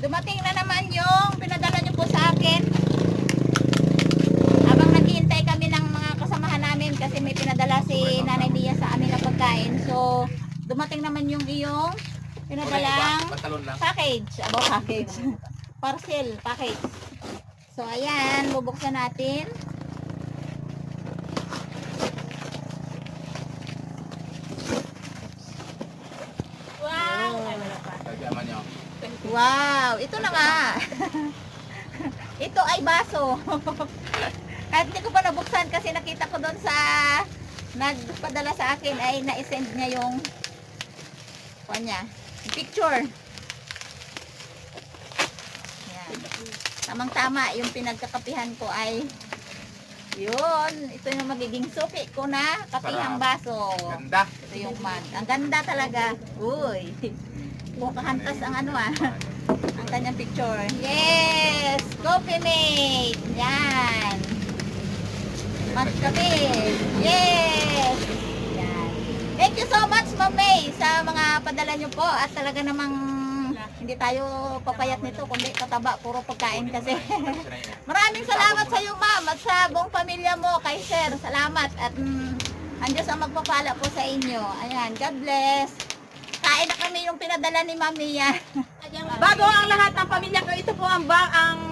dumating na naman yung pinadala nyo po sa akin. Habang naghihintay kami ng mga kasamahan namin kasi may pinadala si Nanay Mia sa amin na pagkain. So, dumating naman yung iyong pinadalang package. Package. Parcel, package. So, ayan, bubuksan natin. Wow! Wow! Ito na nga. Ito ay baso. Kahit hindi ko pa nabuksan kasi nakita ko doon sa nagpadala sa akin ay na-send niya yung picture. Yan. Tamang-tama yung pinagkakapihan ko ay yun. Ito yung magiging suki ko na kapihang baso. Ganda. Ito yung ang ganda talaga. Uy. Kahantas ang ang kanyang picture. Yes! Coffee mate! Yan! Match coffee! Yes! Yan. Thank you so much, Ma'am May, sa mga padala nyo po. At talaga namang hindi tayo papayat nito, kundi kataba, puro pagkain kasi. Maraming salamat sa iyo, Ma'am, at sa buong pamilya mo, kay Sir. Salamat. At ang Diyos ang magpapala po sa inyo. Ayan, God bless. Kain na kami yung pinadala ni Mami yan. Bago ang lahat ng pamilya ko, ito po ang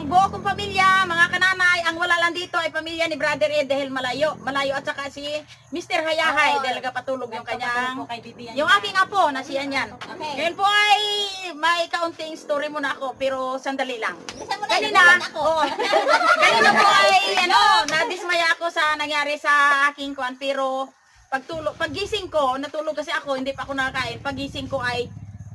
buo kong pamilya, mga kananay. Ang wala lang dito ay pamilya ni Brother Ed dahil malayo at saka si Mr. Hayahay dahil nagpatulog yung kanyang, yung aking apo na siya niyan. Okay. Ngayon po ay may kaunting story muna ako pero sandali lang. Kanina Kanina po ay nadismaya ako sa nangyari sa aking kuan pero paggising ko, natulog kasi ako, hindi pa ako nakakain. Paggising ko ay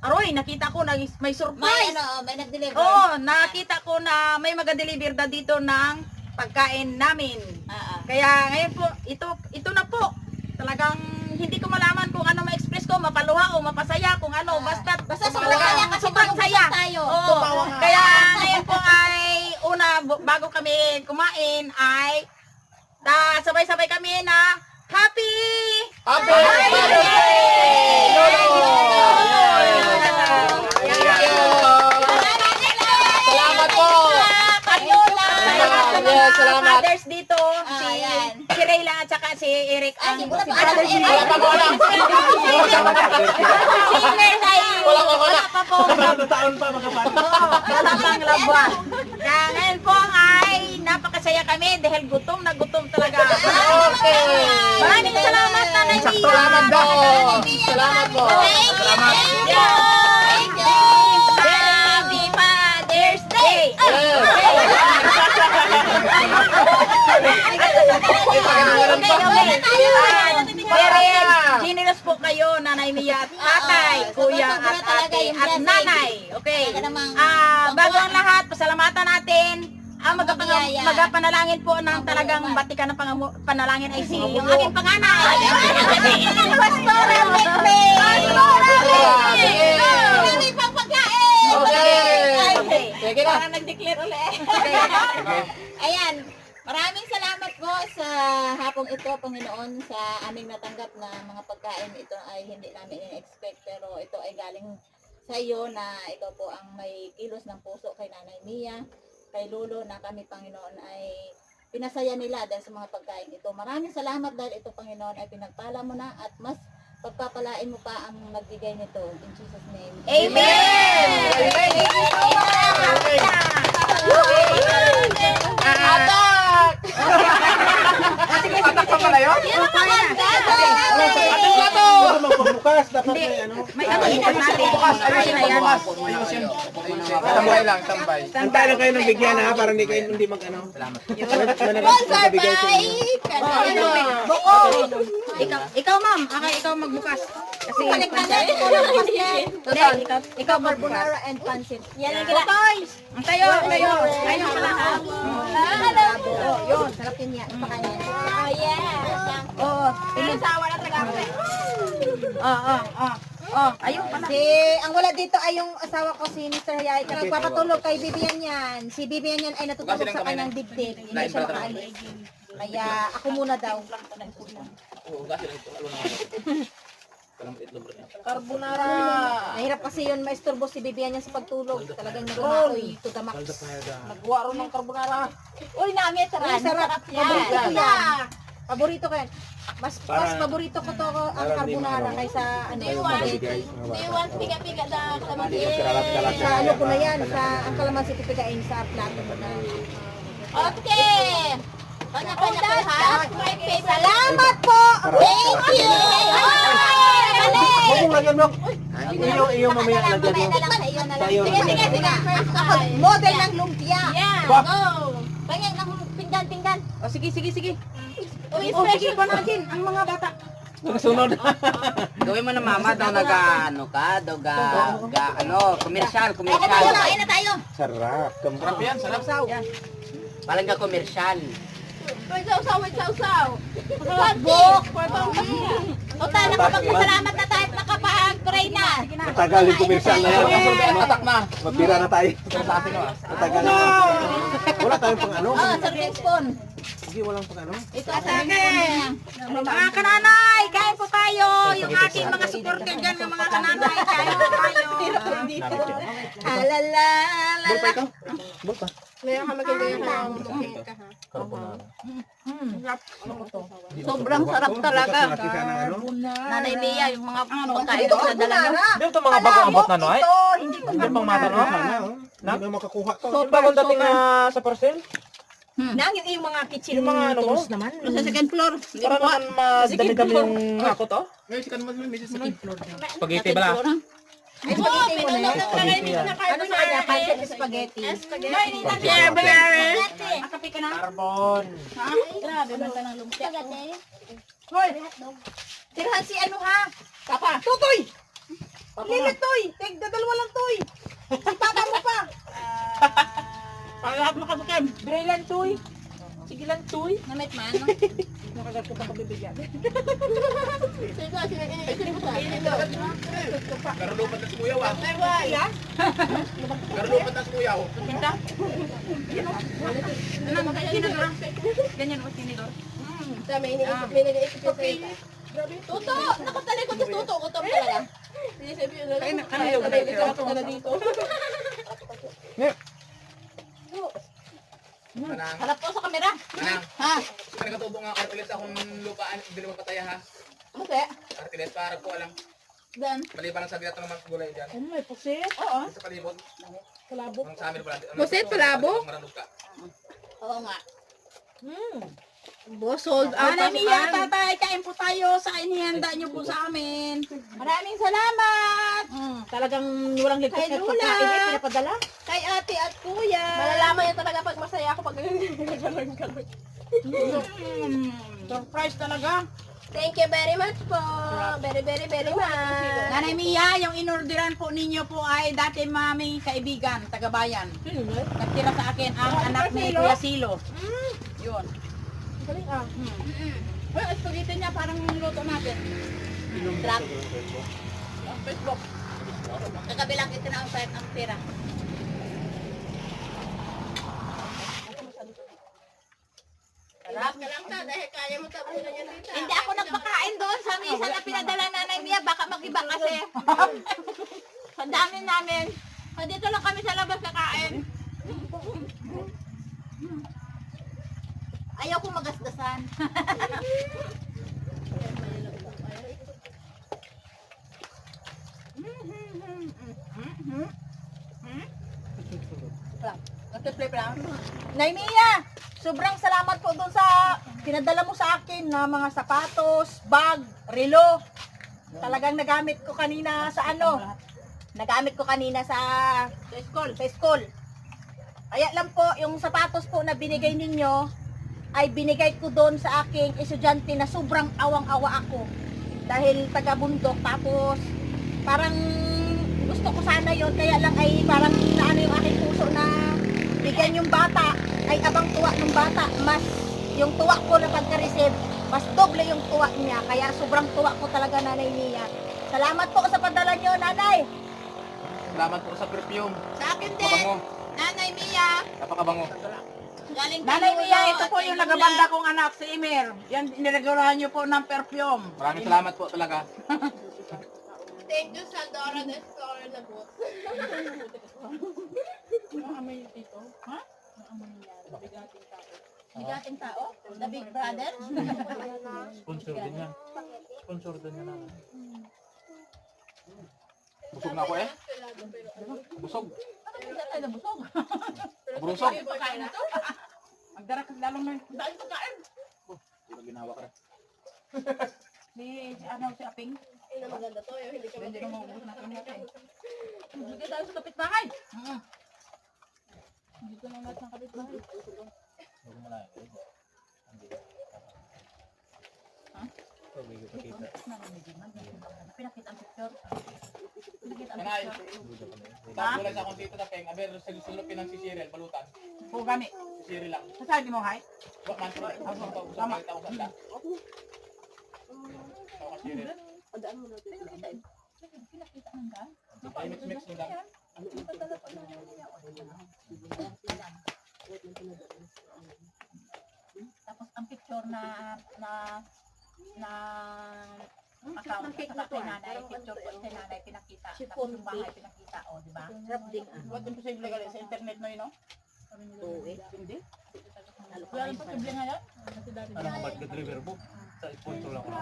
aroy, nakita ko na may surprise. May nag-deliver. Oo, nakita ko na may mag-deliver na dito ng pagkain namin. Kaya ngayon po, ito na po. Talagang hindi ko malaman kung ano ma-express ko, mapaluha o mapasaya, kung ano, basta sobrang saya kasi sobrang saya. tayo. Oo. Kaya ngayon po ay bago kami kumain ay sabay-sabay kami na Happy birthday! Salamat po! Yes, salamat. Mothers dito, si Rayla at saka si Eric. Hindi ko na Si pa alam si Brother Eric. Wala Si Iners ay wala pa po. Taon pa magkapatid. Wala pang labuan. Kaya ngayon po ay napakasaya kami dahil gutom na gutom talaga. Okay. Maraming salamat, Nanay Mia. Salamat po. Salamat po. Salamat. Thank you. Happy Father's Day! Very generous po kayo, Nanay Mia at Tatay, Kuya at Ate at Nanay. Okay. Bago ang lahat, pasalamatan natin. Ang magapanalangin po ng talagang batikan ng panalangin ay si yung aking panganay. Pastora Mekme. Marami pang pagkain. Okay. Sige na. Parang nag-declare ulit. Ayan. Maraming salamat po sa hapong ito, Panginoon, sa aming natanggap na mga pagkain. Ito ay hindi namin in-expect, pero ito ay galing sa iyo na ikaw po ang may kilos ng puso kay Nanay Mia, kay Lolo, na kami, Panginoon, ay pinasaya nila dahil sa mga pagkain ito. Maraming salamat dahil ito, Panginoon, ay pinagpala mo na at mas pagpapalain mo pa ang nagbigay nito. In Jesus' name. Amen! Atak! Atak pa pala yun? Atak pa to! Magpabukas, dapat may ano. May inan natin. Bukas, Ayun na yan. Tambay lang, tambay. Antay lang kayo ng bigyan ha, para hindi kayo hindi mag-ano. Salamat. Sponsor by Ikaw ma'am, ikaw magbukas. Kasi Balikan natin ko lang kasi. ikaw magbukas. Carbonara and pancit. Yan ang Toys! Ang tayo. Ayun pala ha. Yun, sarap yun yan. Pakain. Oh, yes. Oo. Pinasawa na talaga ako. Ayun pala. Ang wala dito ay yung asawa ko, si Mr. Hayay. Kaya nagpapatulog kay Bibian yan. Si Bibian yan ay natutulog sa kanyang dibdib. Hindi siya makaalis. Kaya ako muna daw. Carbonara. Mahirap kasi yun, maisturbo si Bibian niya sa pagtulog. Talagang nag-umaoy to the max. Nagwa ron ng carbonara. Uy, nami, Uy, sarap. yan. Paborito ko yan. Paborito ko yan. Mas Para- paborito ko to ang para di carbonara maano. kaysa ano. Do you want, Mabigay, mga do you bata. want piga-piga na kalamansi? Kalat-kalat Sa ano ko na yan, sa ang kalamansi pipigain sa plato ko na. Okay. Kanya-kanya ko ha. Salamat po! Thank you! Huwag mong lagyan mo. Iyo mamaya lagyan mo. Tayo Sige, na. sige, sige. Ako, model ng lumpia. Yeah, Ba? go. Pangyan ng pinggan. O sige, sige, sige. Uy, O sige, panagin ang mga bata. Sunod. Gawin mo na mama daw ano ka, daw komersyal. Kain na tayo. Sarap. Sarap yan, sarap. Parang ka komersyal. Wait, sausaw. Pagbook. Ota, nakapagpasalamat na tayo at nakapag-pray na. Matagal yung commercial na yan. Matak na. Mapira na tayo. Sa atin ah. Matagal na. Wala tayong pang ano. Oh, serving spoon. Sige, walang pang ano. Ito sa akin. Mga kananay, kain po tayo. Yung ating mga supporter dyan ng mga kananay, kain po tayo. Alala. Bol pa ito? Bol pa. Sobrang sarap talaga. Laki ka ng ano. Nanay Mia, yung mga pagkain ko na dala niyo. Hindi ito mga bagong abot na no ay? Hindi ko Hindi pang mata no? Sana, oh. Hindi na makakuha to. Yung bagong dating sa parcel? Nang yung mga kitchen Yung mga ano mo? tools naman. Sa second floor. Para naman madami-dami yung ako to? Spaghetti bala? Ay, spaghetti mo na yan. Ano sa kanya? Pancit spaghetti. Makapi ka na? Carbon. Grabe, basta ng lumpia. Hoy! Tirhan si ano ha? Papa. Tutoy! Lilit toy! Tig, dadalwa lang toy! Si papa mo pa! Para lahat makabukin. Brilliant toy! Sige lang, tuy. Namit man. Nakagat ko pa kabibigyan. Karudupat na sumuyaw ah. Karudupat na sumuyaw. Kinta? Ano kaya tinidor? Ganyan o tinidor? Tuto! Nakatalikod sa tuto. Gutom talaga. Manang, Harap po sa kamera. manang. Ha? Nagatubo nga artiles akong lupaan, hindi naman pataya ha. Mate. Artiles para ko alam. Dan. Maliban ang sabi natin naman gulay dyan. Ano may pusit? Oo. Sa palibot. Kalabok. Ang sa amin pala. Pusit, palabok? Maralog ka. Oo nga. Boss, sold out Nanay ang Mia, tatay, kain po tayo sa inihanda niyo po sa amin. Maraming salamat. Talagang walang ligtas Kay na Lula. pagkain eh, pinapadala. Kay ate at kuya. Malalaman niya talaga pag masaya ako pag Surprise talaga. Thank you very much po. Very, very, very much. Nanay Mia, yung inorderan po ninyo po ay dati maming kaibigan, tagabayan. Nagtira sa akin ang anak ni Kuya Silo. Yun. Well, spaghetti niya parang luto natin. Drop. Facebook. Kakabilang ito na ang pera. Relax ka lang ta dahil kaya mo tapos na yan dito. Hindi ako nagpakain doon sa misa na pinadala nanay Mia. Baka mag-iba kasi. Sa dami namin. Dito lang kami sa labas kakain. Ayaw ko magasgasan. Nay Mia, sobrang salamat po doon sa pinadala mo sa akin na mga sapatos, bag, relo. Talagang nagamit ko kanina sa ano? Nagamit ko kanina sa school. Kaya lang po, yung sapatos po na binigay ninyo, ay binigay ko doon sa aking estudyante na sobrang awang-awa ako. Dahil taga-bundok, tapos parang gusto ko sana yon kaya lang ay parang naano yung aking puso na bigyan yung bata, ay abang tuwa ng bata, mas yung tuwa ko na pagka-receive, mas doble yung tuwa niya, kaya sobrang tuwa ko talaga, Nanay Mia. Salamat po sa padala nyo, Nanay. Salamat po sa perfume. Sa akin din. Kabango. Nanay Mia. Napakabango. Galing Nanay kay Mia, Lolo ito po at yung kay nagabanda Lula. kong anak, si Emir. Yan, niregulahan niyo po ng perfume. Maraming salamat po talaga. Thank you sa Dora the Explorer na book. Bigating tao? The Big Brother? Sponsor din yan. Sponsor din yan. Busog na ako eh. Busog. Hindi tayo nabusog. Busog. Pagkain na to. Magdara ka lalong na. Dahil pagkain. Hindi na ginawa ka rin. Si si Aping. Ay, na maganda to. Yung hindi ka Hindi na maubos na ito natin. Hindi tayo sa kapitbahay. Dito na lahat ng kapitbahay. Huwag mo na. Hindi ko pakita. Pinakita ang picture. Kanay. Tapos wala sa akong dito na peng. Aber, sulupin ng si Cyril, balutan. Puro gani. Si Cyril lang. Sasabi mo, hay? Wak man sila. Sama. Tao ganda. Tao ka Cyril. Pinakita ang daan. Ay, mix mo lang. Tapos ang picture na account sa kay nanay, picture ko sa nanay pinakita. Tapos yung bahay pinakita, o, di ba? What imposible ka sa internet mo yun, no? Hindi. Wala nang posible ngayon. Ano ang mag-deliver mo? Sa sponsor lang ako.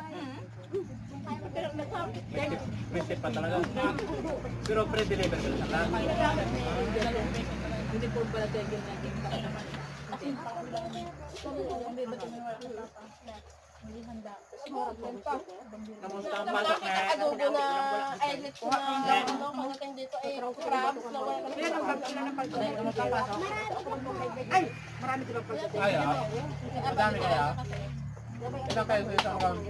May tip pa talaga. Pero pre-deliver ka lang. Hindi po pala tayo ganyan. Kamusta ang pasok na? adobo na edit ko na ano, pagdating dito ay crabs na wala kasi. Ay, madami kaya. Ilan kayo sa isang round?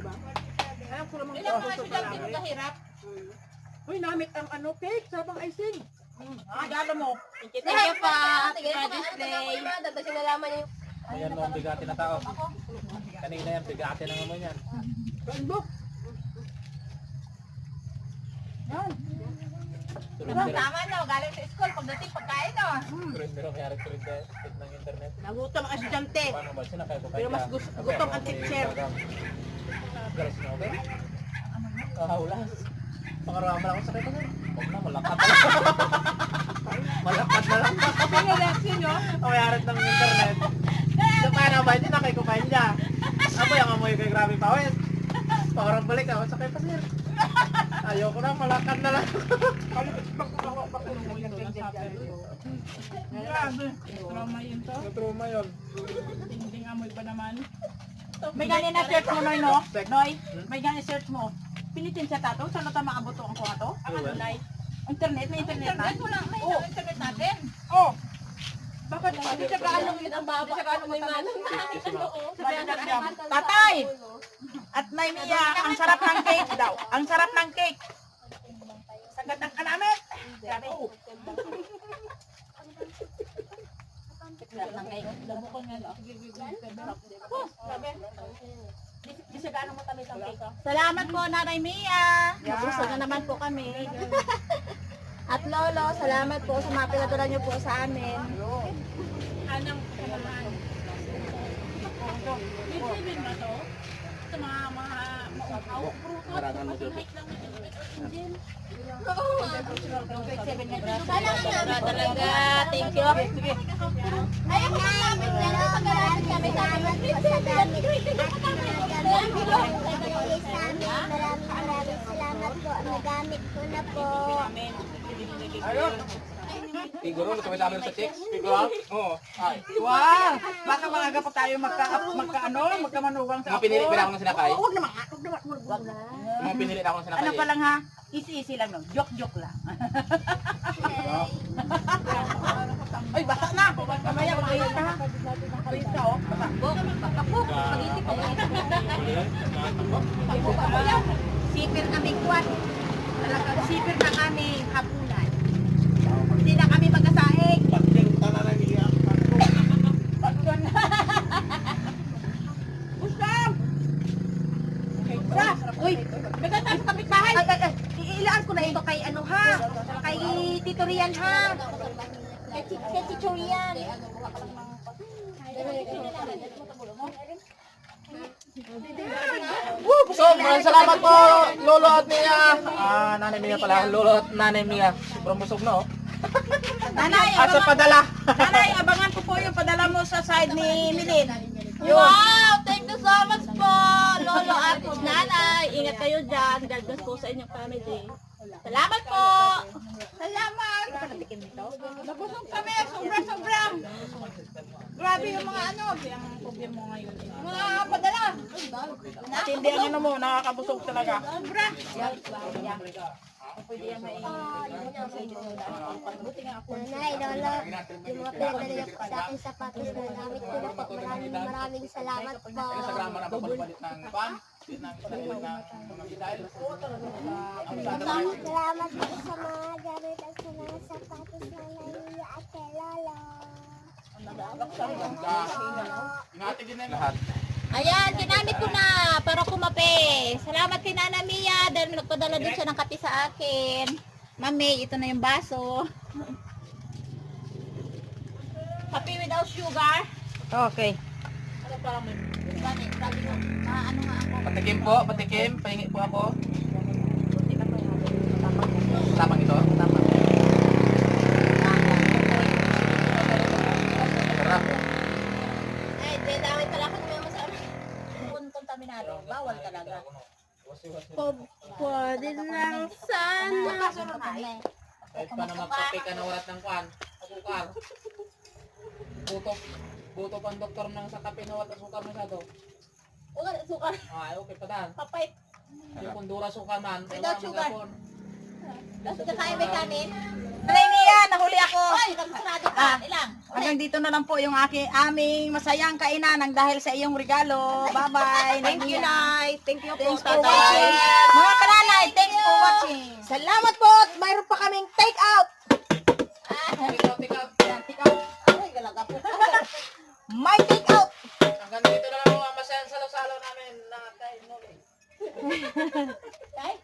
Ilang mga estudyante yung kahirap? Uy, namit ang ano, cake, sabang icing. Galo mo. Thank you pa. Tingnan ko display. Dadagdag nalaman niyo. Ayan mo ang bigati na tao. Kanina yan, bigati na naman yan. Tama na, galing sa school, pagdating pagkain, no? Pero mayari ko rin dahil ng internet. Nagutom ang estudyante. Paano ba? Sinakay ko Pero mas gutom ang teacher. Galas na, okay? Kahulas. Pangarama lang ako sa kaya. Huwag na, malakad na lang. Malakad na lang. Ano reaction nyo? Kamayari ng internet. So, paano ba? Sinakay ko pa niya. Ako yung amoy kay grabe pawis. Parang balik ako sa kaya pa sir. Ayoko na, malakad na lang. Grabe. Trauma yun to. Trauma yun. Tinding amoy pa naman. May ganyan na search mo, Noy, no? Noy, may ganyan search mo. Pinitin siya tato, saan na maaboto ang kuha to? Ang ano, Noy? Internet, may internet na? Internet, wala, may internet natin. Oh! Bakit? Hindi siya gaano yun ang baba. Hindi siya gaano may manang. Tatay! At may Mia, ang sarap ng cake daw. Ang sarap ng cake. Sagad ng kanamit. Grabe. Di siya gaano matamis ang cake. Salamat po, Nanay Mia. Nabusog na naman po kami. At Lolo, salamat po sa mga pinaturan niyo po sa amin. Anong kanaman? Bibig na to? Sa mga maukaw, bruto. Marangan mo dito. Talaga, thank you. Ay, ako namin na lang. Pag-aramit kami sa amin. Maraming salamat po. Nagamit ko na po. Ayun. Siguro, kami sa amin sa chicks. Figure out. Oo. Ay. Wow! Baka maaga pa tayo magkamanugang sa Mga pinili pa na ako ng sinakay. Huwag naman. Mga pinili na ako ng sinakay. Ano pa lang ha? Easy lang no. Joke lang. Ay, basa na! Kamaya, mag-ayos ka ha. Ayos ka oh. Basa. Sipir kami kwan. Talagang sipir na kami hapunan. Hindi na kami magkasaing. Uy, maganda sa kapitbahay. Iilaan ko na ito kay ano ha? Kay Tito Rian ha? Kay Tito Rian. So, maraming salamat po, Lolo at Mia. Nanay Mia pala, Lolo at Nanay Mia. Sobrang busog na, oh. Nanay, Asa padala. Nanay, abangan ko po yung padala mo sa side ni Milin. Wow! Thank you so much po, Lolo at Nanay. Ingat kayo dyan. God bless po sa inyong family. Salamat po! Salamat! Nabusog kami, sobra-sobra. Grabe yung mga ano, mga padala. At hindi ang ano mo, nakakabusog talaga. Sobra. Nanay, Lolo, yung mga pinagdala po sa akin sapatos na gamit ko na po. Maraming salamat po. Drama na papalit ng pan. Ng mga dahil. Maraming salamat po sa mga gamit at sa mga sapatos na naiya at kay Lolo. Ingati din na lahat. Ayan, ginamit ko na para kumape. Salamat kay Nana Mia dahil nagpadala din siya ng kape sa akin. Mami, ito na yung baso. Happy without sugar. Okay. Ano nga ako? Patikim po, patikim. Pahingi po ako. Tamang ito? Tamang. Sarap. Ay, dinawit pala ako naman sa kontaminado. Bawal talaga. Pwede lang sana. Kahit pa na magkape ka na walat ng kwan. Asukar. Buto pa ang doktor ng sa kape na walat asukar masyado. Ulan, sukar. Ay, okay pa dan. Papait. Yung kundura sukar man. Without sugar. Tapos kakain may kanin. Nanay Mia, nahuli ako. Ay, nagsurado ka. Ilang? Hanggang dito na lang po yung aming masayang kainan ng dahil sa iyong regalo. Bye-bye. Thank you, Nay. Thank you po. Thanks for watching. Mga kananay, thanks for watching. Salamat po. At mayroon pa kaming take out. Tikaw. Ay, galaga po. May take out. Hanggang dito na lang ang masayang salo-salo namin na tayo. Ay,